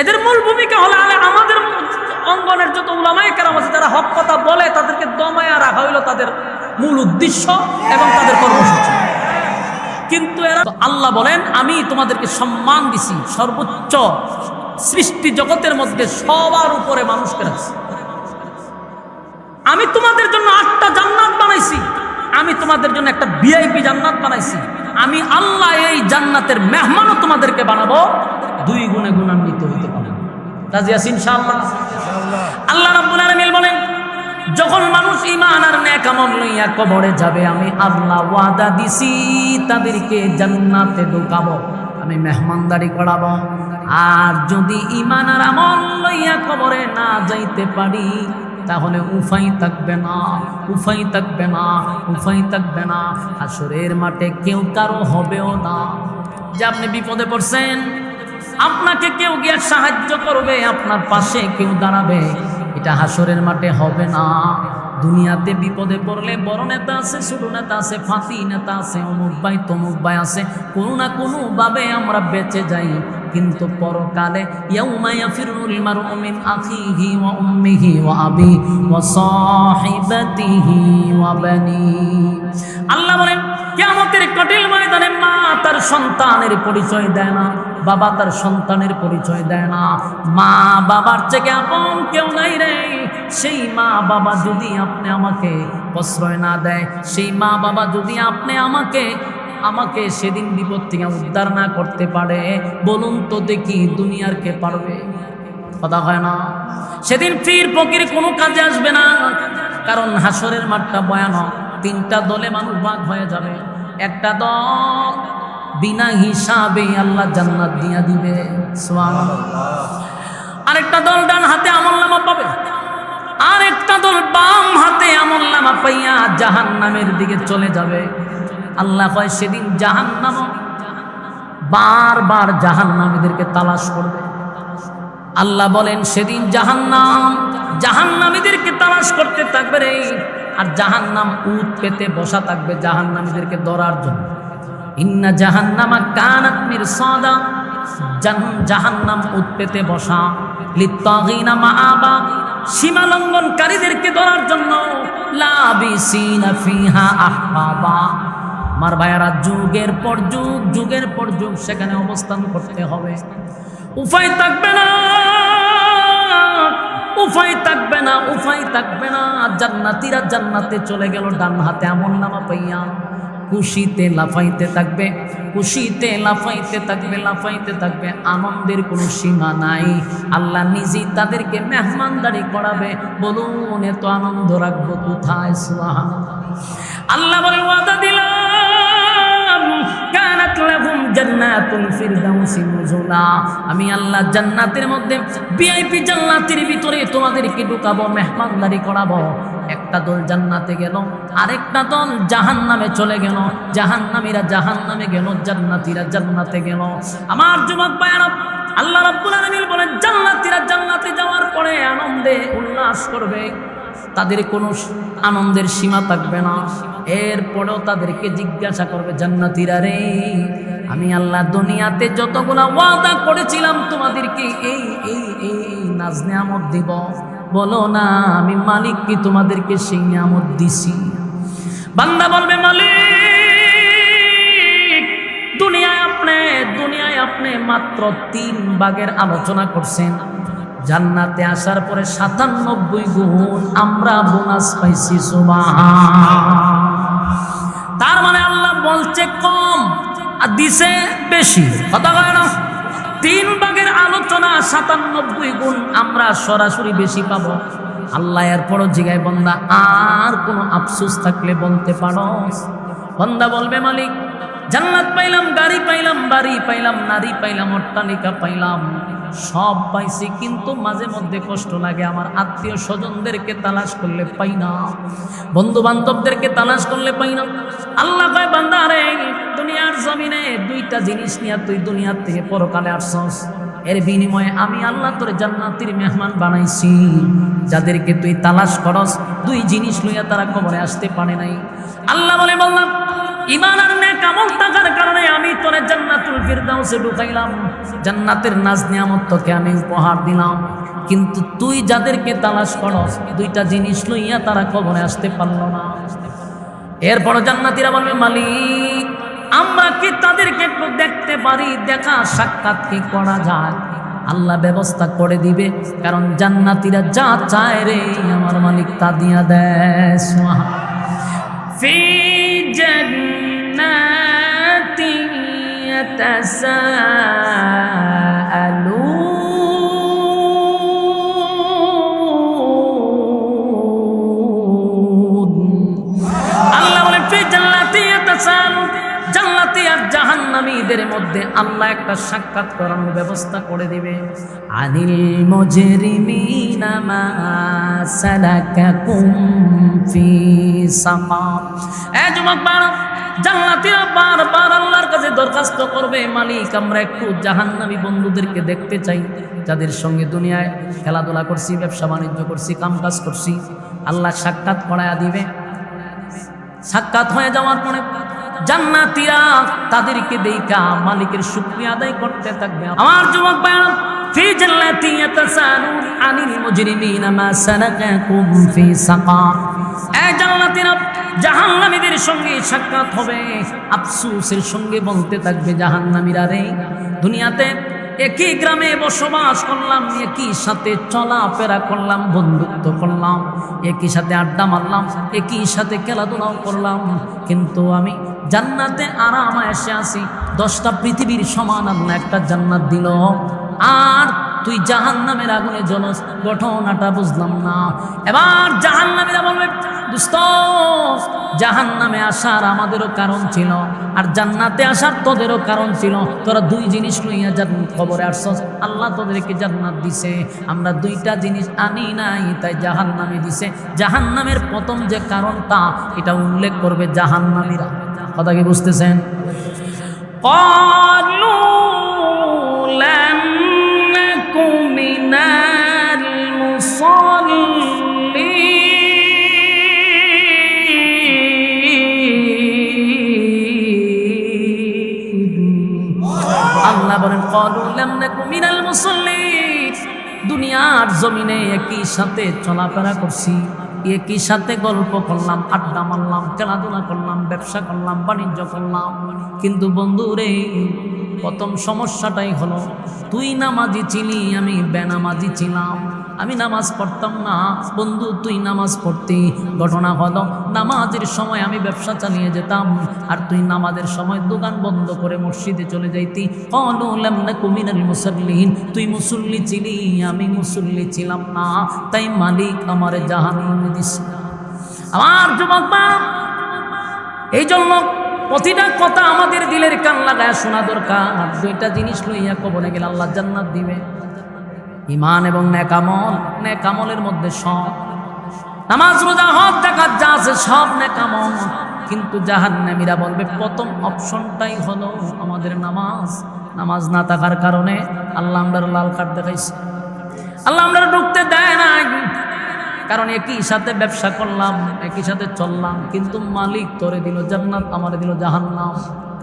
[SPEAKER 1] এদের মূল ভূমিকা হলো আমাদের অঙ্গনের যত উলামায়ে কেরাম আছে যারা হক কথা বলে তাদেরকে দমায়া রাখা হইল তাদের মূল উদ্দেশ্য এবং তাদের কর্মসূচি। কিন্তু এরা আল্লাহ বলেন আমি তোমাদেরকে সম্মান দিছি, সর্বোচ্চ সৃষ্টি জগতের মধ্যে সবার উপরে মানুষকে রাখছি। আমি তোমাদের জন্য 8টা জান্নাত বানাইছি, আমি তোমাদের জন্য একটা ভিআইপি জান্নাত বানাইছি। আমি আল্লাহ এই জান্নাতের মেহমানও তোমাদেরকে বানাবো, 2 গুণে গুণান্বিত হইতে পারবে। রাজি আছি ইনশাআল্লাহ? আল্লাহ রাব্বুল আলামিন বলেন যখন মানুষ ঈমান আর নেক আমল লইয়া কবরে যাবে, আমি আল্লাহ ওয়াদা দিছি তাদেরকে জান্নাতে ঢুকাবো, আমি মেহমানদারি করাবো। আর যদি ঈমান আর আমল লইয়া কবরে না যাইতে পারি তাহলে উপায় থাকবে না, উপায় থাকবে না, উপায় থাকবে না। হাসরের মাঠে কেউ কারো হবেও না। যে আপনি বিপদে পড়ছেন, আপনাকে কেউ গিয়ে সাহায্য করবে, আপনার পাশে কেউ দাঁড়াবে, এটা হাসরের মাঠে হবে না। দুনিয়াতে বিপদে পড়লে বড় নেতা আছে, ছোট নেতা আছে, ফাঁসি নেতা আছে, অমুক ভাই তমুক ভাই আছে, কোনো না কোনো ভাবে আমরা বেঁচে যাই। কিন্তু পরকালে ইয়াউমা ইয়াফিরুল মারউ মিন আখিহি ওয়া উম্মিহি ওয়া আবিহি ওয়া সাহিবাতিহি ওয়া বানি। আল্লাহ বলেন কিয়ামতের কঠিন ময়দানে মা তার সন্তানের পরিচয় দেয় না, বাবা তার সন্তানের পরিচয় দেয় না। মা বাবার থেকে আপন কেউ নাই রে। সেই মা বাবা যদি আপনি আমাকে প্রশ্রয় না দেয়, সেই মা বাবা যদি আপনি আমাকে সেদিন বিপদ থেকে উদ্ধার না করতে পারে, বলুন তো দেখি দুনিয়ার কে পারবে? কথা হয় না। সেদিন পীর ফকির কোনো কাজে আসবে না, কারণ হাসরের মাঠটা ভয়ানক। তিনটা দলে মানুষ ভাগ হয়ে যাবে। একটা দল বিনা হিসাবে আল্লাহ জান্নাত দিয়া দিবে, সুবহানাল্লাহ। আরেকটা দল ডান হাতে আমলনামা পাবে, আরেকটা দল বাম হাতে আমলনামা পাইয়া জাহান্নামের দিকে চলে যাবে। আল্লাহ কয় সেদিন জাহান্নাম বারবার জাহান্নামীদেরকে তালাশ করবে। আল্লাহ বলেন সেদিন জাহান্নামীদেরকে তালাশ করতে থাকবে রে। আর জাহান্নাম উট পেতে বসা থাকবে জাহান্নামীদেরকে ধরার জন্য। ইন্না জাহান্নামা কানাত মিরসাদা, জাহান্নাম উট পেতে বসা। লিত্তাগিনা মাআবা, সীমা লঙ্ঘনকারীদেরকে ধরার জন্য। লাবিসিনা ফিহা আহকাবা, আমার ভাইয়ারা যুগের পর যুগ সেখানে অবস্থান করতে হবে। উপায় থাকবে না। জান্নাতীরা জান্নাতে চলে গেল ডান হাতে আমলনামা পাইয়া। খুশিতে লাফাইতে থাকবে। আনন্দের কোনো সীমা নাই। আল্লাহ নিজেই তাদেরকে মেহমানদারি করাবে। বলুন এত আনন্দ রাখবো কোথায়? সুবহানাল্লাহ। আল্লাহ বলে ওয়াদা দিলাম, কানাত লাহুম জান্নাতুল ফিরদাউসি নুজুলা, আমি আল্লাহ জান্নাতের মধ্যে ভিআইপি জান্নাতের ভিতরে তোমাদেরকে ঢুকাবো, মেহমানদারি করাবো। একটা দল জান্নাতে গেল, আরেকটা দল জাহান্নামে চলে গেল। জাহান্নামীরা জাহান্নামে গেল, জান্নাতীরা জান্নাতে গেল। আমার যুবক ভাইরা, আল্লাহ রাব্বুল আলামিন বলেন জান্নাতীরা জান্নাতে যাওয়ার পরে আনন্দে উল্লাস করবে, তাদের কোনো আনন্দের সীমা থাকবে না। এরপরেও তাদেরকে জিজ্ঞাসা করবে জান্নাতীরা রে, আমি আল্লাহ দুনিয়াতে যতগুলা ওয়াদা করেছিলাম তোমাদেরকে এই এই এই নাজ নিয়ামত দিব, বলো না আমি মালিক কি তোমাদেরকে সেই নিয়ামত দিছি? বান্দা বলবে মালিক, দুনিয়ায় আপনি মাত্র 3 ভাগের আলোচনা করছেন। জান্নাতে আসার পরে 97 গুণ আমরা বোনাস পাইছি। সুবহান। তার মানে আল্লাহ বলছে কম আর দিছে বেশি, কথা কয় না? 3 ভাগের আলোচনা 97 গুণ আমরা সরাসরি বেশি পাবো। আল্লাহ এরপরও জিগায় বান্দা আর কোনো আফসোস থাকলে বলতে পারো? বান্দা বলবে মালিক, জান্নাত পাইলাম, গাড়ি পাইলাম, বাড়ি পাইলাম, নারী পাইলাম, অট্টালিকা পাইলাম, সব পাইছি, কিন্তু মাঝে মধ্যে কষ্ট লাগে। আমার আত্মীয় স্বজনদেরকে তালাশ করলে পাই না, বন্ধু বান্ধবদেরকে তালাশ করলে পাই না। আল্লাহ কয় বান্দা রে, দুনিয়ার জমিনে 2টা জিনিস নিয়ে তুই দুনিয়ার থেকে পরকালে আসছস। এর বিনিময়ে আমি আল্লাহ তোর জান্নাতের মেহমান বানাইছি। যাদেরকে তুই তালাশ করস 2 জিনিস লইয়া তারা কবরে আসতে পারে নাই। আল্লাহ বলে বললাম ঈমান আর নেক আমল থাকার কারণে আমি তোরে জান্নাতুল ফিরদাউসে ঢুকাইলাম, জান্নাতের নাজ নিয়ামত তোকে আমি উপহার দিলাম। কিন্তু তুই যাদেরকে তালাশ করস 2টা জিনিস লইয়া তারা কবরে আসতে পারল না। এরপর জান্নাতীরা বলবে মালিক, আমরা কি তাদেরকে একটু দেখতে পারি? দেখা সাক্ষাৎ কি করা যায়? আল্লাহ ব্যবস্থা করে দিবে, কারণ জান্নাতীরা যা চায় রে আমার মালিক তা দিয়া দেয়। সুবহান। ফি জান্নাতি ইয়াতাসাআলুন। আল্লাহ বলেন ফি জান্নাতি ইয়াতাসাআলুন, জান্নাতি আর জাহান্নামীদের মধ্যে আল্লাহ একটা সাক্ষাৎ করানোর ব্যবস্থা করে দিবে। আনিল মুজরিমিনা মা সালাকাকুম ফি সাকার। যুবক বাড়া, জান্নাতীরা বারবার আল্লাহর কাছে দরখাস্ত করবে, মালিক আমরা একটু জাহান্নামী বন্ধুদেরকে দেখতে চাই, যাদের সঙ্গে দুনিয়ায় খেলাধুলা করছি, ব্যবসা বাণিজ্য করছি, কামকাজ করছি। আল্লাহ সাক্ষাৎ করায়া দিবে। সাক্ষাৎ হয়ে যাওয়ার পরে জান্নাতীরা তাদেরকে দেখা মালিকের শুকরিয়া আদায় করতে থাকবে। আমার যুবক ভাইরা, ফি জান্নাতি ইয়াতাসাআলুন আনিল মুজরিমিনা মা সালাকাকুম ফি সাকার। এই জান্নাতীরা জাহান্নামীদের সঙ্গে সাক্ষাৎ হবে, আফসোসের সঙ্গে বলতে থাকবে জাহান্নামীরা রে, দুনিয়াতে একই গ্রামে বসবাস করলাম, একই সাথে চলাফেরা করলাম, বন্ধুত্ব করলাম, একই সাথে আড্ডা মারলাম, একই সাথে খেলাধুলাও করলাম, কিন্তু আমি জান্নাতে আরামে এসে আসি। 10টা পৃথিবীর সমান আল্লাহ একটা জান্নাত দিল, আর তুই জাহান্নামের আগুনে জ্বলস, ঘটনাটা বুঝলাম না। এবার জাহান্নামীরা বলবে, দোস্ত জাহান্নামে আসার আমাদেরও কারণ ছিল, আর জান্নাতে আসার তোদেরও কারণ ছিল। তোরা দুই জিনিস লইয়া কবরে আসছস, আল্লাহ তোদেরকে জান্নাত দিছে, আমরা দুইটা জিনিস আনি নাই, তাই জাহান্নামে দিছে। জাহান্নামের প্রথম যে কারণটা, এটা উল্লেখ করবে জাহান্নামীরা। কথা কি বুঝতেছেন? ক্বালু লাম নাকু মিনাল মুসাল্লিন। আল্লাহ বলেন ক্বালু লাম নাকু মিনাল মুসাল্লিন, দুনিয়ার জমিনে একই সাথে চলাফেরা করছি, একই সাথে গল্প করলাম, আড্ডা মারলাম, খেলাধুলা করলাম, ব্যবসা করলাম, বাণিজ্য করলাম, কিন্তু বন্ধু রে প্রথম সমস্যাটাই হলো তুই নামাজি ছিলি, আমি বেনামাজি ছিলাম। আমি নামাজ পড়তাম না, বন্ধু তুই নামাজ পড়তি। ঘটনা হলো নামাজের সময় আমি ব্যবসা চালিয়ে যেতাম, আর তুই নামাজের সময় দোকান বন্ধ করে মসজিদে চলে যাইতি। ক্বালু লাম নাকু মিনাল মুসাল্লিন, তুই মুসল্লি ছিলি, আমি মুসল্লি ছিলাম না, তাই মালিক আমারে জাহান্নামে দিছে। আমার যুবক বাপ, এই জন্য প্রতিটা কথা আমাদের দিলের কান লাগায় শোনা দরকার। দুইটা জিনিস লইয়া কবরে গেলে আল্লাহ জান্নাত দিবে, ঈমান এবং নেক আমল। নেক আমলের মধ্যে সব, নামাজ রোজা হজ যাকাত যা আছে সব নেক আমল। কিন্তু জাহান্নামীরা বলবে প্রথম অপশনটাই হলো আমাদের নামাজ। নামাজ না থাকার কারণে আল্লাহ আমরা লাল কার্ড দেখাইছে, আল্লাহ আমরা ঢুকতে দেয় নাই। কারণ একই সাথে ব্যবসা করলাম, একই সাথে চললাম, কিন্তু মালিক তোরে দিল জান্নাত, আমারে দিল জাহান্নাম।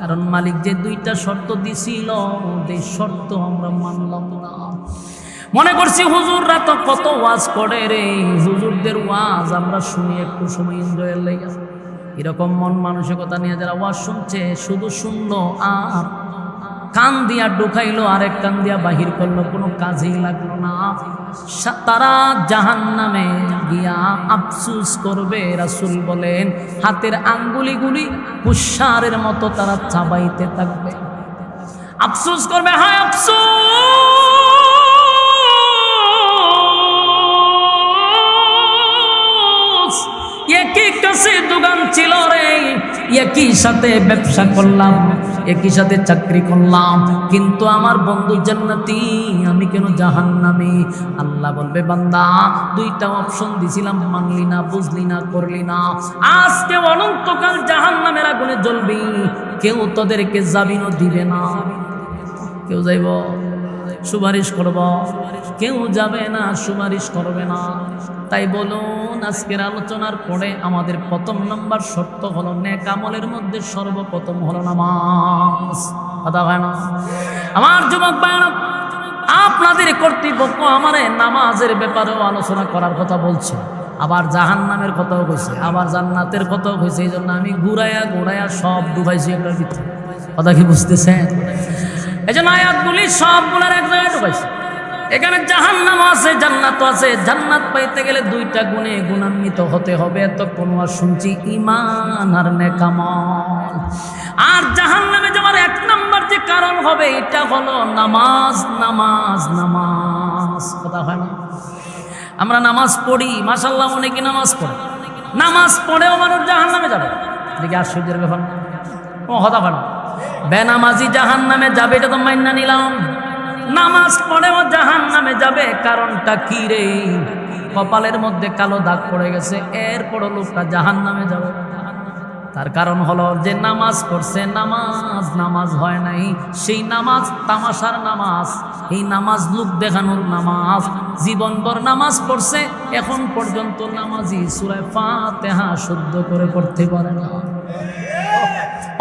[SPEAKER 1] কারণ মালিক যে দুইটা শর্ত দিছিল, এই শর্ত আমরা মানলাম না। মনে করছি হুজুররা তো কত ওয়াজ করে রে, হুজুরদের ওয়াজ আমরা শুনি একটু সময় এনজয়ের লাগে। এরকম মন মানসিকতা নিয়ে যারা ওয়াজ শুনছে, শুধু শুনলো আর কান দিয়া ঢুকাইলো, আরেক কান দিয়া বাহির করলো, কোনো কাজেই লাগলো না, তারা জাহান্নামে গিয়া আফসুস করবে। রাসূল বলেন হাতের আঙ্গুলিগুলি কুশারের মতো তারা চাবাইতে থাকবে, আফসুস করবে, হায় আফসোস, একই কাছে দোকান ছিল রে, একই সাথে ব্যবসা করলাম, একই সাথে চাকরি করলাম, কিন্তু আমার বন্ধু জান্নাতি, আমি কেন জাহান্নামী? আল্লাহ বলবে বান্দা দুইটা অপশন দিছিলাম, মানলি না, বুঝলি না, করলি না, আজকে অনন্তকাল জাহান্নামের আগুনে জ্বলবি। কেউ তোদেরকে জামিনও দিবে না, কেউ যাইব সুপারিশ করব, কেউ যাবে না, সুপারিশ করবে না। তাই বলুন আজকের আলোচনার পরে আমাদের প্রথম নাম্বার শর্ত হলো নেক আমলের মধ্যে সর্বপ্রথম হলো নামাজ। কথা হয় না? আমার যুবক ভাইরা, আপনাদের কর্তৃপক্ষ আমারে নামাজের ব্যাপারেও আলোচনা করার কথা বলছে, আবার জাহান্নামের কথাও কইছে, আবার জান্নাতের কথাও কইছে। এই জন্য আমি ঘুরাইয়া সব ডুবাইছি এগুলোর ভিতরে। কথা কি বুঝতেছেন? এই জন্য আয়াতগুলি সবগুলোর এক জায়গায় ঢুকাইছে। এখানে জাহান্নাম আছে, জান্নাত আছে। জান্নাত পাইতে গেলে দুইটা গুণে গুণান্বিত হতে হবে। এতক্ষণ শুনছি ঈমান আর নেক আমল। আর জাহান্নামে যাওয়ার এক নাম্বার যে কারণ হবে, এটা হলো নামাজ, নামাজ, নামাজ। কথা হয় না? আমরা নামাজ পড়ি, মাশাআল্লাহ, অনেকে নামাজ পড়ে, নামাজ পড়েও মানুষ জাহান্নামে যাবে। দেখি আশ্চর্যের ব্যাপার, কথা হয় না? বেনামাজি জাহান্নামে যাবে, এটা তো মাইন্না নিলাম। নামাজ পড়েও জাহান্নামে যাবে, কারণটা কি রে? কপালের মধ্যে কালো দাগ পড়ে গেছে, এরপরও লোকটা জাহান্নামে যাবে। তার কারণ হলো যে নামাজ পড়ছে, নামাজ হয় নাই। সেই নামাজ তামাশার নামাজ, এই নামাজ লোক দেখানোর নামাজ। জীবনভর নামাজ পড়ছে, এখন পর্যন্ত নামাজি সূরা ফাতিহা শুদ্ধ করে পড়তে পারে না।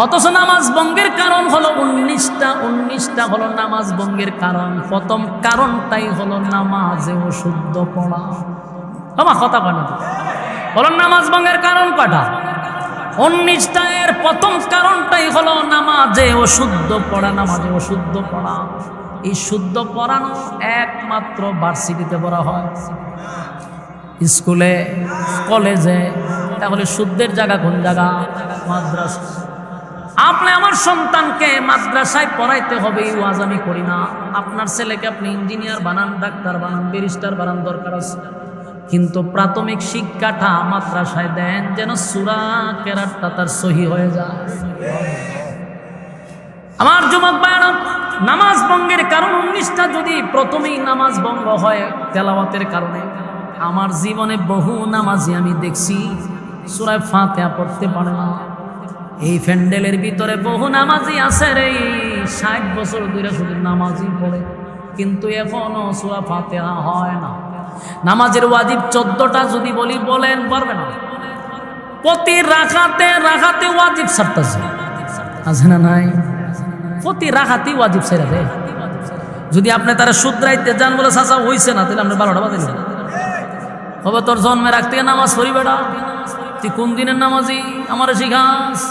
[SPEAKER 1] অথচ নামাজ ভঙ্গের কারণ হলো 19টা হলো নামাজ ভঙ্গের কারণ। প্রথম কারণটাই হলো নামাজে অশুদ্ধ পড়া। আমার কথা বলেন, বলো নামাজ ভঙ্গের কারণ কয়টা? 19টা। এর প্রথম কারণটাই হলো নামাজে অশুদ্ধ পড়া। নামাজে অশুদ্ধ পড়া, এই শুদ্ধ পড়ানো একমাত্র ভার্সিটিতে পড়া হয়, স্কুলে, কলেজে। তাহলে শুদ্ধের জায়গা কোন জায়গা? মাদ্রাসা। আপনি আমার সন্তানকে মাদ্রাসায় পড়াইতে হবে এই ওয়াজ আমি করি না। আপনার ছেলেকে আপনি ইঞ্জিনিয়ার বানান, ডাক্তার বানান, ব্যারিস্টার বানান, দরকার আছে, কিন্তু প্রাথমিক শিক্ষাটা মাদ্রাসায় দেন, যেন সূরা কেরাতটা তার সহি হয়ে যায়। আমার যুবক ভাইরা, নামাজ ভঙ্গের কারণ 19টা, যদি প্রথমেই নামাজ ভঙ্গ হয় তেলাওয়াতের কারণে, আমার জীবনে বহু নামাজি আমি দেখছি সূরা ফাতিহা পড়তে পারে না। এই প্যান্ডেলের ভিতরে বহু নামাজি আছে রে, 60 বছর ধরে শুধু নামাজই পড়ে, কিন্তু এখনো সূরা ফাতিহা হয় না। নামাজের ওয়াজিব 14টা যদি বলি বলেন পারবে না। প্রতি রাকাতে রাকাতে ওয়াজিব ছাড়তেছে, আছে না নাই? প্রতি রাকাতে ওয়াজিব ছাড়া দেয়। যদি আপনি তারা শুধরাইতে যান বলে চাচা হইছে না, তাহলে আপনি 12টা বাজে নেবেন। তবে তোর জন্মের রাখ থেকে নামাজ পড়ি বেটা, তুই কোন দিনের নামাজি আমার শিখাস?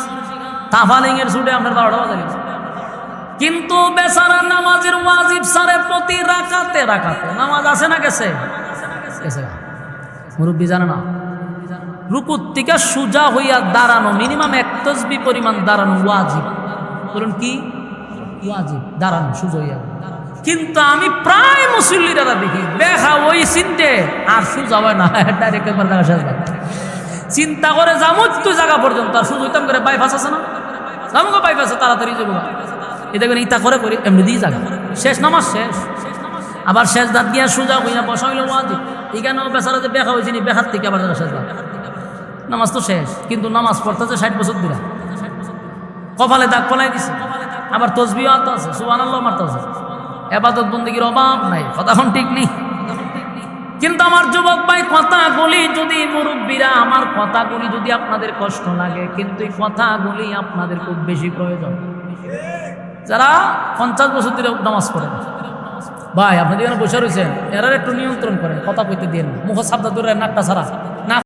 [SPEAKER 1] তাফালিং এর ছুটে আপনার 12টা বাজে নেবেন। কিন্তু বেচারা নামাজের ওয়াজিব সারে প্রতি রাকাতে রাকাতে। নামাজ আছে না গেছে? মুরব্বী জানে না, রুকুর থেকে সোজা হইয়া দাঁড়ানো মিনিমাম 1 তাসবিহ পরিমাণ দাঁড়ানো ওয়াজিব। বলুন কি ওয়াজিব? দাঁড়ানো সোজা হইয়া। কিন্তু আমি প্রায় মুসল্লিরা দেখি দেখা ওই চিন্তে আর সোজা হয় না, ডাইরেক্ট একবার দেখা শেষ। চিন্তা করে যাবো তুই জায়গা পর্যন্ত, আর সোজা হইতাম করে বাইপাস আছে না, যাবো বাইপাসে তাড়াতাড়ি যাবো। এ দেখবেন ইতা করে করি এমনি দিয়ে জায়গা শেষ, নামাজ শেষ। আবার শেষ দাঁত গিয়া সোজা হইয়া বসা হইল ওয়াজিব। এখানেও বেচারা যে দেখা হয়েছে বেহার থেকে আবার শেষ দাঁত, নামাজ তো শেষ, কিন্তু নামাজ পড়তেছে 60 বছর ধরে, কপালে দাগ পলাই দিছে। আবার তসবিহ আত আছে, সুবহানাল্লাহ মারতেছে, ইবাদত বন্দেগীর অভাব নাই, কথা এখন ঠিক নেই। কিন্তু আমার যুবক ভাই, কথাগুলি যদি মুরব্বীরা, আমার কথাগুলি যদি আপনাদের কষ্ট লাগে, কিন্তু এই কথাগুলি আপনাদের খুব বেশি প্রয়োজন। যারা 50 বছর ধরে নামাজ পড়েন, ভাই আপনাদের এখানে বসে রয়েছেন, এরা একটু নিয়ন্ত্রণ করেন, কথা কইতে দিয়ে মুখ সাবধান ধরে নাকটা ছাড়া না।